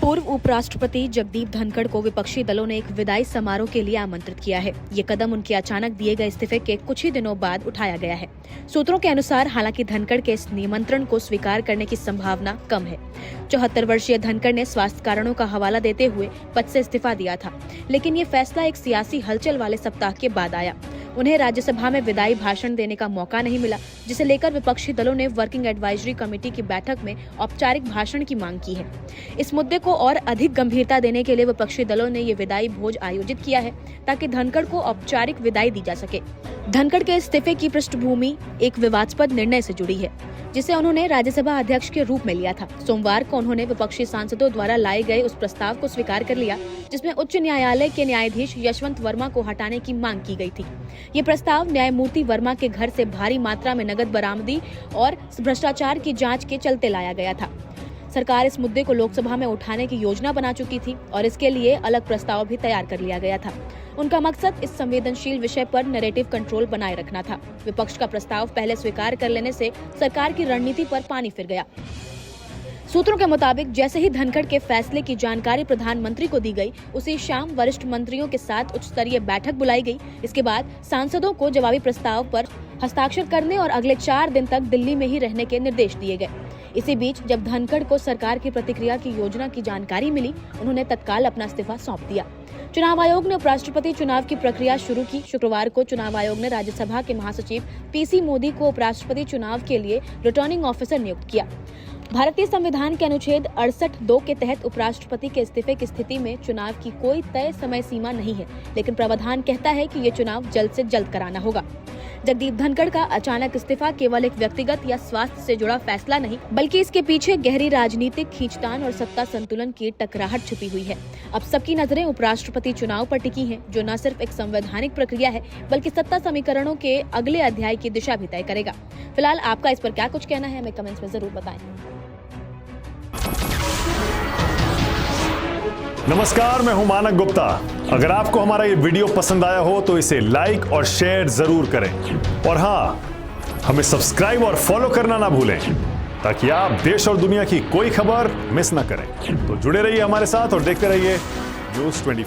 पूर्व उपराष्ट्रपति जगदीप धनखड़ को विपक्षी दलों ने एक विदाई समारोह के लिए आमंत्रित किया है। ये कदम उनके अचानक दिए गए इस्तीफे के कुछ ही दिनों बाद उठाया गया है। सूत्रों के अनुसार हालांकि धनखड़ के इस निमंत्रण को स्वीकार करने की संभावना कम है। 74 वर्षीय धनखड़ ने स्वास्थ्य कारणों का हवाला देते हुए पद से इस्तीफा दिया था, लेकिन ये फैसला एक सियासी हलचल वाले सप्ताह के बाद आया। उन्हें राज्यसभा में विदाई भाषण देने का मौका नहीं मिला, जिसे लेकर विपक्षी दलों ने वर्किंग एडवाइजरी कमेटी की बैठक में औपचारिक भाषण की मांग की है। इस मुद्दे को और अधिक गंभीरता देने के लिए विपक्षी दलों ने ये विदाई भोज आयोजित किया है, ताकि धनखड़ को औपचारिक विदाई दी जा सके। धनखड़ के इस्तीफे की पृष्ठभूमि एक विवादास्पद निर्णय से जुड़ी है, जिसे उन्होंने राज्यसभा अध्यक्ष के रूप में लिया था। सोमवार को उन्होंने विपक्षी सांसदों द्वारा लाए गए उस प्रस्ताव को स्वीकार कर लिया, जिसमें उच्च न्यायालय के न्यायाधीश यशवंत वर्मा को हटाने की मांग की गई थी। ये प्रस्ताव न्यायमूर्ति वर्मा के घर से भारी मात्रा में नकद बरामदी और भ्रष्टाचार की जांच के चलते लाया गया था। सरकार इस मुद्दे को लोकसभा में उठाने की योजना बना चुकी थी और इसके लिए अलग प्रस्ताव भी तैयार कर लिया गया था। उनका मकसद इस संवेदनशील विषय पर नैरेटिव कंट्रोल बनाए रखना था। विपक्ष का प्रस्ताव पहले स्वीकार कर लेने से सरकार की रणनीति पर पानी फिर गया। सूत्रों के मुताबिक जैसे ही धनखड़ के फैसले की जानकारी प्रधानमंत्री को दी गई, उसी शाम वरिष्ठ मंत्रियों के साथ उच्च स्तरीय बैठक बुलाई गई। इसके बाद सांसदों को जवाबी प्रस्ताव पर हस्ताक्षर करने और अगले 4 दिन तक दिल्ली में ही रहने के निर्देश दिए गए। इसी बीच जब धनखड़ को सरकार की प्रतिक्रिया की योजना की जानकारी मिली, उन्होंने तत्काल अपना इस्तीफा सौंप दिया। चुनाव आयोग ने उपराष्ट्रपति चुनाव की प्रक्रिया शुरू की। शुक्रवार को चुनाव आयोग ने राज्यसभा के महासचिव पीसी मोदी को उपराष्ट्रपति चुनाव के लिए रिटर्निंग ऑफिसर नियुक्त किया। भारतीय संविधान के अनुच्छेद 68(2) के तहत उपराष्ट्रपति के इस्तीफे की स्थिति में चुनाव की कोई तय समय सीमा नहीं है, लेकिन प्रावधान कहता है कि ये चुनाव जल्द से जल्द कराना होगा। जगदीप धनखड़ का अचानक इस्तीफा केवल एक व्यक्तिगत या स्वास्थ्य से जुड़ा फैसला नहीं, बल्कि इसके पीछे गहरी राजनीतिक खींचतान और सत्ता संतुलन की टकराहट छुपी हुई है। अब सबकी नजरें उपराष्ट्रपति चुनाव पर टिकी हैं, जो न सिर्फ एक संवैधानिक प्रक्रिया है, बल्कि सत्ता समीकरणों के अगले अध्याय की दिशा भी तय करेगा। फिलहाल आपका इस पर क्या कुछ कहना है, हमें कमेंट्स में जरूर बताएं। नमस्कार, मैं हूं मानक गुप्ता। अगर आपको हमारा ये वीडियो पसंद आया हो तो इसे लाइक और शेयर जरूर करें, और हां, हमें सब्सक्राइब और फॉलो करना ना भूलें, ताकि आप देश और दुनिया की कोई खबर मिस ना करें। तो जुड़े रहिए हमारे साथ और देखते रहिए न्यूज़ 24।